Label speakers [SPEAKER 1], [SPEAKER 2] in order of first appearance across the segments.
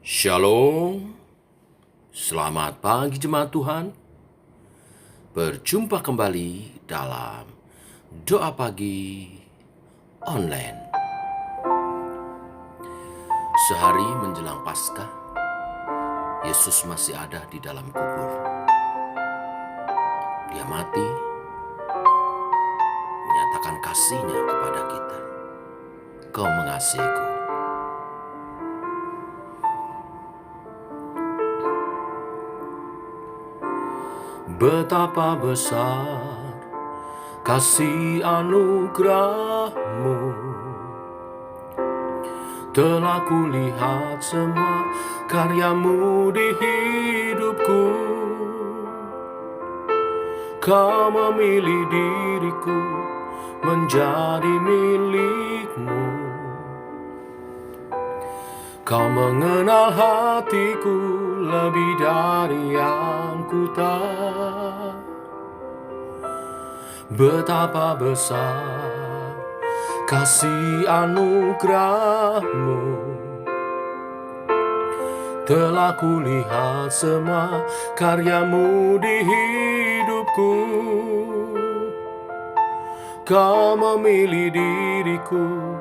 [SPEAKER 1] Shalom, selamat pagi jemaat Tuhan. Berjumpa kembali dalam doa pagi online. Sehari menjelang Paskah, Yesus masih ada di dalam kubur. Dia mati, menyatakan kasih-Nya kepada kita. Kau mengasihiku. Betapa besar kasih anugerah-Mu, telah kulihat semua karya-Mu di hidupku. Kau memilih diriku menjadi milik-Mu. Kau mengenal hatiku lebih dari yang ku tahu. Betapa besar kasih anugerah-Mu, telah kulihat semua karya-Mu di hidupku. Kau memilih diriku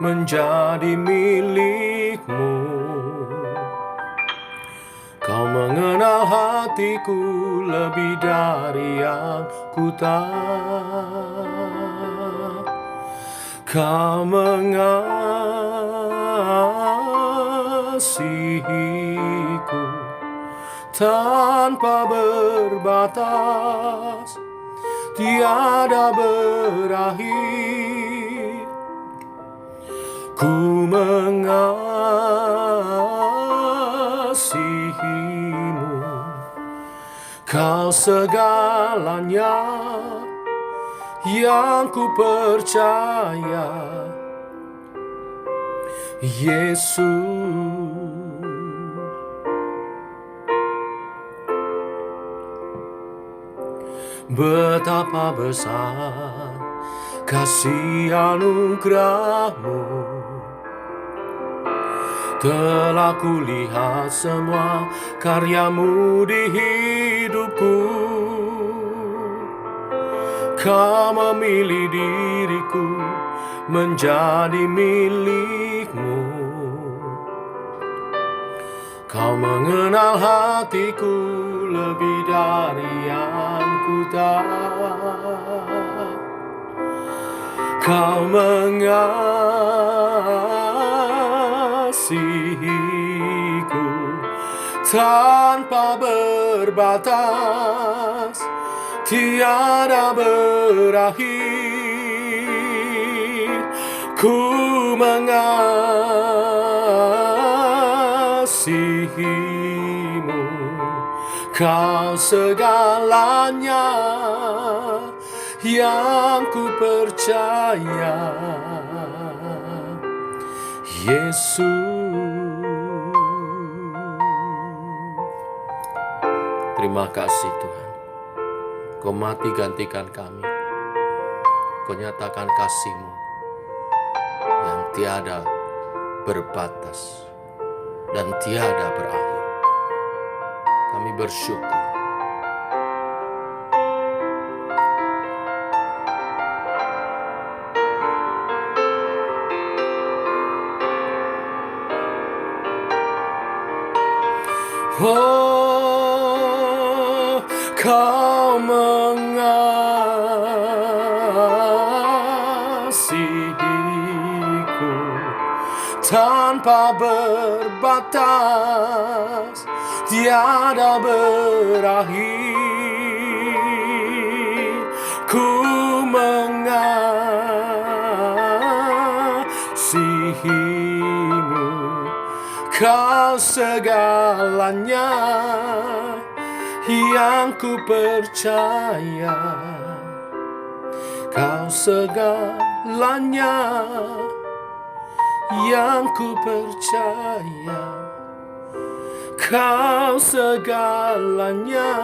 [SPEAKER 1] menjadi milik-Mu. Kau mengenal hatiku lebih dari yang ku tahu. Kau mengasihiku tanpa berbatas, tiada berakhir. Ku mengasihimu, Kau segalanya yang ku percaya, Yesus. Betapa besar kasih anugerah-Mu, telah kulihat semua karya-Mu di hidupku. Kau memilih diriku menjadi milik-Mu. Kau mengenal hatiku lebih dari yang ku tahu. Kau mengasihiku tanpa berbatas, tiada berakhir. Ku mengasihimu, Kau segalanya yang ku percaya, Yesus. Terima kasih Tuhan, Kau mati gantikan kami. Kau nyatakan kasih-Mu yang tiada berbatas dan tiada berakhir. Kami bersyukur. Oh, Kau mengasihiku tanpa berbatas, tiada berakhir. Ku mengasihimu, Kau segalanya yang ku percaya. Kau segalanya yang ku percaya. Kau segalanya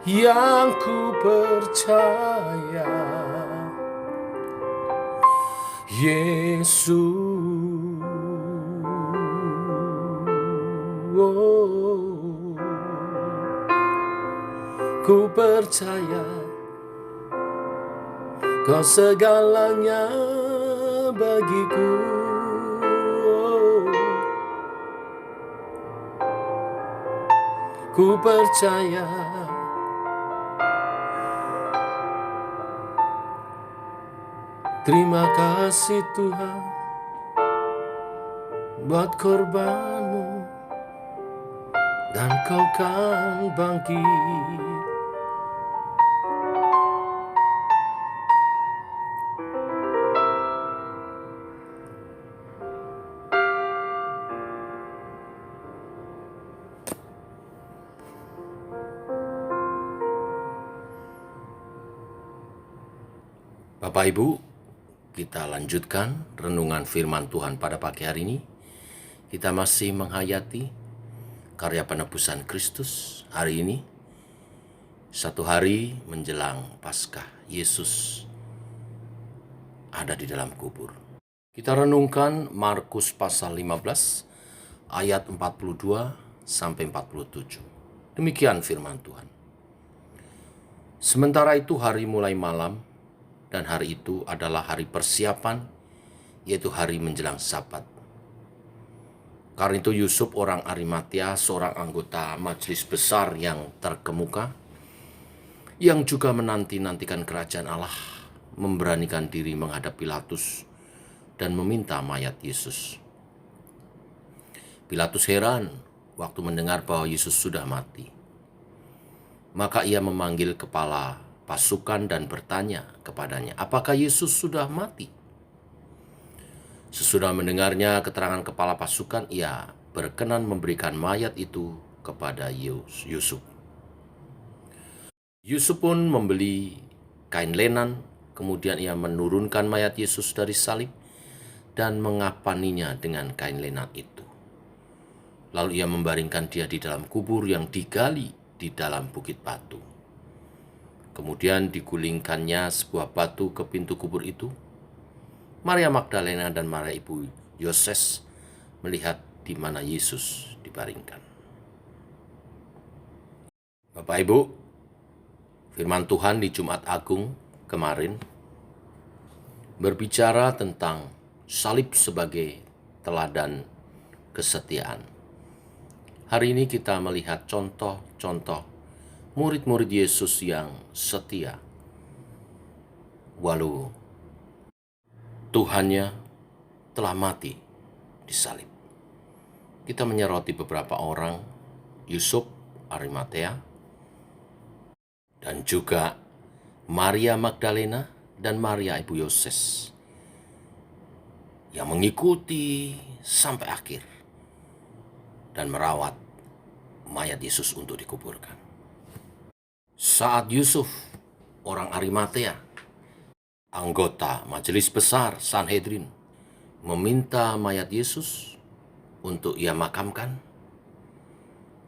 [SPEAKER 1] yang ku percaya, Yesus. Oh, ku percaya Kau segalanya bagiku. Oh, ku percaya terima kasih Tuhan buat korbanmu, dan Kau kan bangkit. Bapak Ibu, kita lanjutkan renungan firman Tuhan pada pagi hari ini. Kita masih menghayati karya penebusan Kristus hari ini. Satu hari menjelang Paskah, Yesus ada di dalam kubur. Kita renungkan Markus pasal 15 ayat 42 sampai 47. Demikian firman Tuhan. Sementara itu hari mulai malam, dan hari itu adalah hari persiapan, yaitu hari menjelang Sabat. Karena itu Yusuf orang Arimatea, seorang anggota majelis besar yang terkemuka, yang juga menanti-nantikan kerajaan Allah, memberanikan diri menghadap Pilatus dan meminta mayat Yesus. Pilatus heran waktu mendengar bahwa Yesus sudah mati. Maka ia memanggil kepala pasukan dan bertanya kepadanya, apakah Yesus sudah mati? Sesudah mendengarnya keterangan kepala pasukan, ia berkenan memberikan mayat itu kepada Yusuf. Yusuf pun membeli kain lenan, kemudian ia menurunkan mayat Yesus dari salib dan mengapaninya dengan kain lenan itu. Lalu ia membaringkan dia di dalam kubur yang digali di dalam bukit batu. Kemudian digulingkannya sebuah batu ke pintu kubur itu. Maria Magdalena dan Maria ibu Yoses melihat di mana Yesus dibaringkan. Bapak Ibu, firman Tuhan di Jumat Agung kemarin berbicara tentang salib sebagai teladan kesetiaan. Hari ini kita melihat contoh-contoh murid-murid Yesus yang setia, walau Tuhannya telah mati di salib. Kita menyoroti beberapa orang, Yusuf Arimatea, dan juga Maria Magdalena dan Maria ibu Yoses, yang mengikuti sampai akhir dan merawat mayat Yesus untuk dikuburkan. Saat Yusuf, orang Arimatea, anggota majelis besar Sanhedrin, meminta mayat Yesus untuk ia makamkan,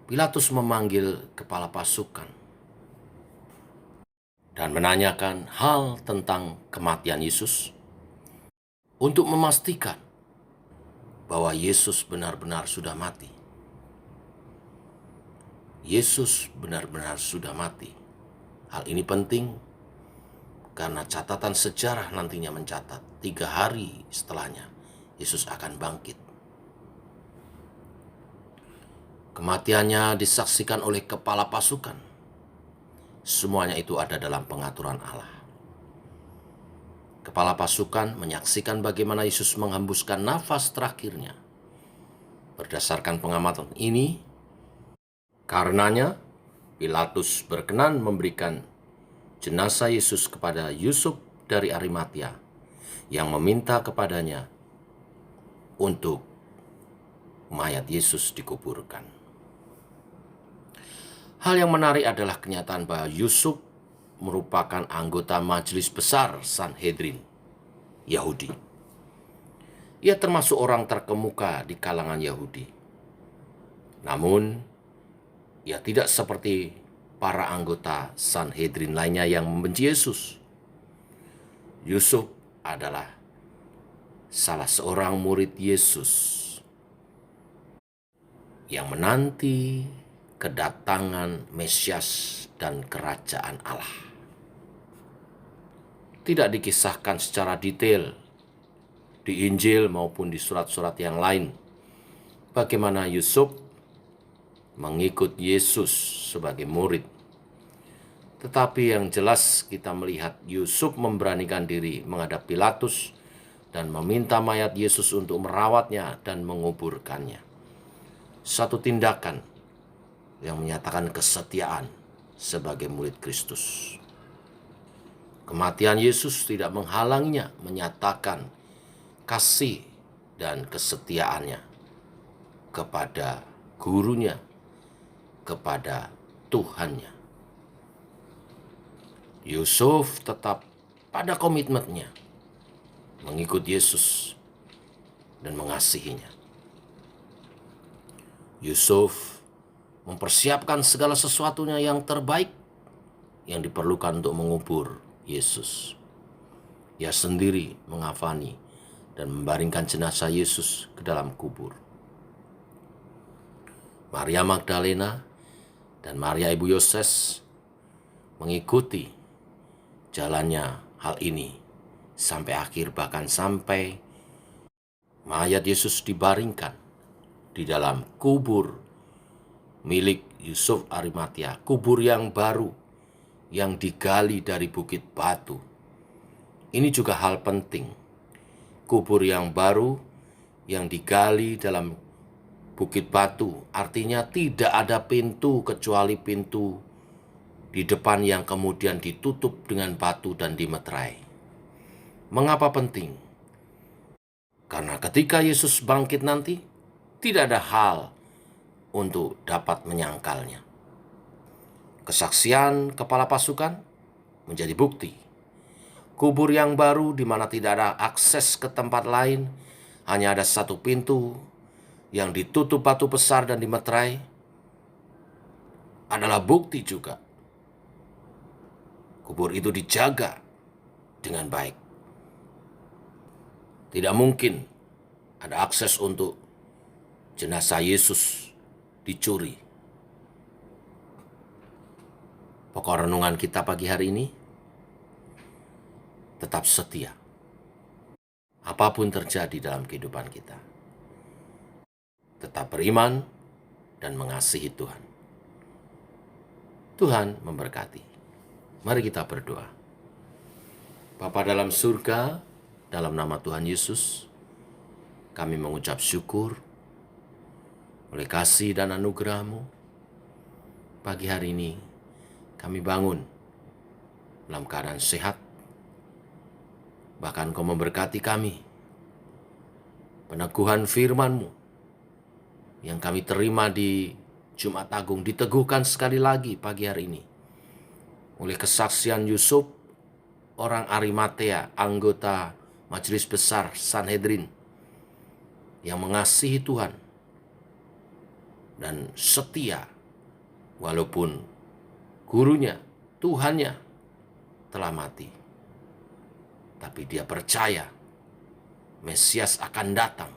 [SPEAKER 1] Pilatus memanggil kepala pasukan dan menanyakan hal tentang kematian Yesus untuk memastikan bahwa Yesus benar-benar sudah mati. Yesus benar-benar sudah mati. Hal ini penting karena catatan sejarah nantinya mencatat 3 hari setelahnya Yesus akan bangkit. Kematiannya disaksikan oleh kepala pasukan. Semuanya itu ada dalam pengaturan Allah. Kepala pasukan menyaksikan bagaimana Yesus menghembuskan nafas terakhirnya. Berdasarkan pengamatan ini, karenanya Pilatus berkenan memberikan jenazah Yesus kepada Yusuf dari Arimatea yang meminta kepadanya untuk mayat Yesus dikuburkan. Hal yang menarik adalah kenyataan bahwa Yusuf merupakan anggota majelis besar Sanhedrin Yahudi. Ia termasuk orang terkemuka di kalangan Yahudi. Namun, ia tidak seperti para anggota Sanhedrin lainnya yang membenci Yesus. Yusuf adalah salah seorang murid Yesus. yang menanti kedatangan Mesias dan kerajaan Allah. Tidak dikisahkan secara detail di Injil maupun di surat-surat yang lain bagaimana Yusuf mengikut Yesus sebagai murid. Tetapi yang jelas kita melihat Yusuf memberanikan diri menghadap Pilatus dan meminta mayat Yesus untuk merawatnya dan menguburkannya. Satu tindakan yang menyatakan kesetiaan sebagai murid Kristus. Kematian Yesus tidak menghalanginya menyatakan kasih dan kesetiaannya kepada gurunya, kepada Tuhannya. Yusuf tetap pada komitmennya mengikut Yesus dan mengasihinya. Yusuf mempersiapkan segala sesuatunya yang terbaik yang diperlukan untuk mengubur Yesus. Ia sendiri mengafani dan membaringkan jenazah Yesus ke dalam kubur. Maria Magdalena dan Maria Ibu Yoses mengikuti jalannya hal ini sampai akhir, bahkan sampai mayat Yesus dibaringkan di dalam kubur milik Yusuf Arimatea, kubur yang baru yang digali dari bukit batu. Ini juga hal penting. Kubur yang baru yang digali dalam bukit batu artinya tidak ada pintu kecuali pintu di depan yang kemudian ditutup dengan batu dan dimeterai. Mengapa penting? Karena ketika Yesus bangkit nanti, tidak ada hal untuk dapat menyangkalnya. Kesaksian kepala pasukan menjadi bukti. Kubur yang baru di mana tidak ada akses ke tempat lain, hanya ada satu pintu yang ditutup batu besar dan dimeterai, adalah bukti juga. Kubur itu dijaga dengan baik. Tidak mungkin ada akses untuk jenazah Yesus dicuri. Pokok renungan kita pagi hari ini, tetap setia. Apapun terjadi dalam kehidupan kita, tetap beriman dan mengasihi Tuhan. Tuhan memberkati. Mari kita berdoa. Bapa dalam surga, dalam nama Tuhan Yesus, kami mengucap syukur oleh kasih dan anugerah-Mu. Pagi hari ini kami bangun dalam keadaan sehat. Bahkan Kau memberkati kami. Peneguhan firman-Mu yang kami terima di Jumat Agung diteguhkan sekali lagi pagi hari ini oleh kesaksian Yusuf, orang Arimatea, anggota Majelis Besar Sanhedrin, yang mengasihi Tuhan dan setia walaupun gurunya, Tuhannya telah mati. Tapi dia percaya Mesias akan datang.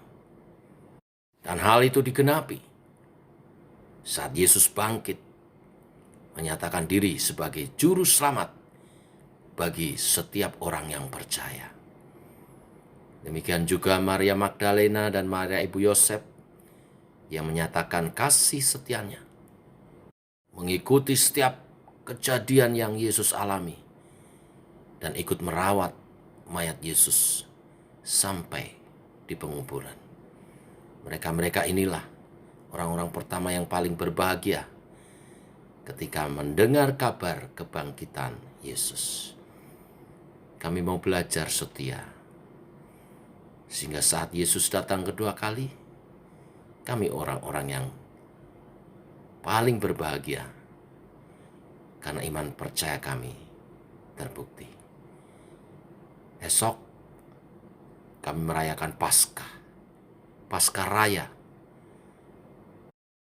[SPEAKER 1] Dan hal itu digenapi saat Yesus bangkit, menyatakan diri sebagai juru selamat bagi setiap orang yang percaya. Demikian juga Maria Magdalena dan Maria Ibu Yosef yang menyatakan kasih setianya, mengikuti setiap kejadian yang Yesus alami, dan ikut merawat mayat Yesus sampai di penguburan. Mereka-mereka inilah orang-orang pertama yang paling berbahagia ketika mendengar kabar kebangkitan Yesus. Kami mau belajar setia, sehingga saat Yesus datang kedua kali, kami orang-orang yang paling berbahagia, karena iman percaya kami terbukti. Esok kami merayakan Paskah Raya,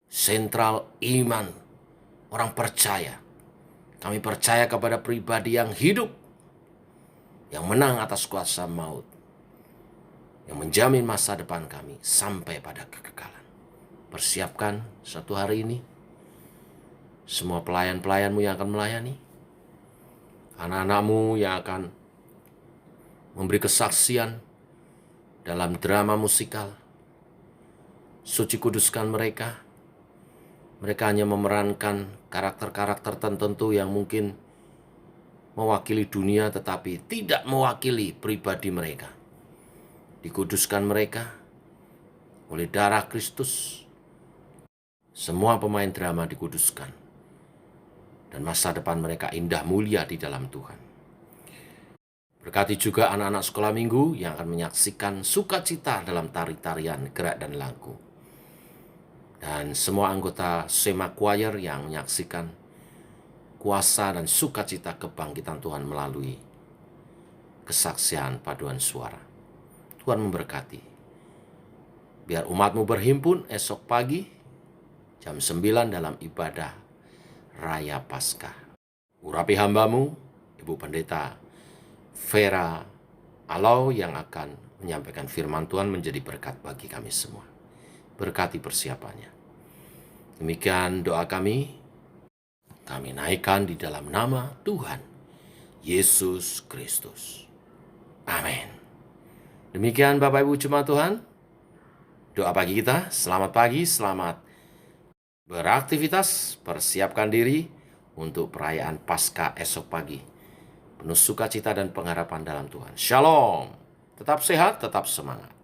[SPEAKER 1] sentral iman orang percaya. Kami percaya kepada pribadi yang hidup, yang menang atas kuasa maut, yang menjamin masa depan kami sampai pada kekekalan. persiapkan satu hari ini. Semua pelayan-pelayanmu yang akan melayani, anak-anakmu yang akan memberi kesaksian dalam drama musikal. Suci kuduskan mereka. Mereka hanya memerankan karakter-karakter tertentu yang mungkin mewakili dunia tetapi tidak mewakili pribadi mereka. Dikuduskan mereka oleh darah Kristus. Semua pemain drama dikuduskan. Dan masa depan mereka indah mulia di dalam Tuhan. Berkati juga anak-anak sekolah minggu yang akan menyaksikan sukacita dalam tari-tarian gerak dan lagu. Dan semua anggota Sema Choir yang menyaksikan kuasa dan sukacita kebangkitan Tuhan melalui kesaksian paduan suara. Tuhan memberkati. Biar umatmu berhimpun esok pagi jam 9 dalam ibadah Raya Paskah. Urapi hambamu, Ibu Pendeta Vera Alau yang akan menyampaikan firman Tuhan menjadi berkat bagi kami semua. Berkati persiapannya. Demikian doa kami naikkan di dalam nama Tuhan Yesus Kristus. Amin. Demikian Bapak Ibu jemaat Tuhan, doa pagi kita. Selamat pagi, selamat beraktivitas, persiapkan diri untuk perayaan Paskah esok pagi. Penuh sukacita dan pengharapan dalam Tuhan. Shalom. Tetap sehat, tetap semangat.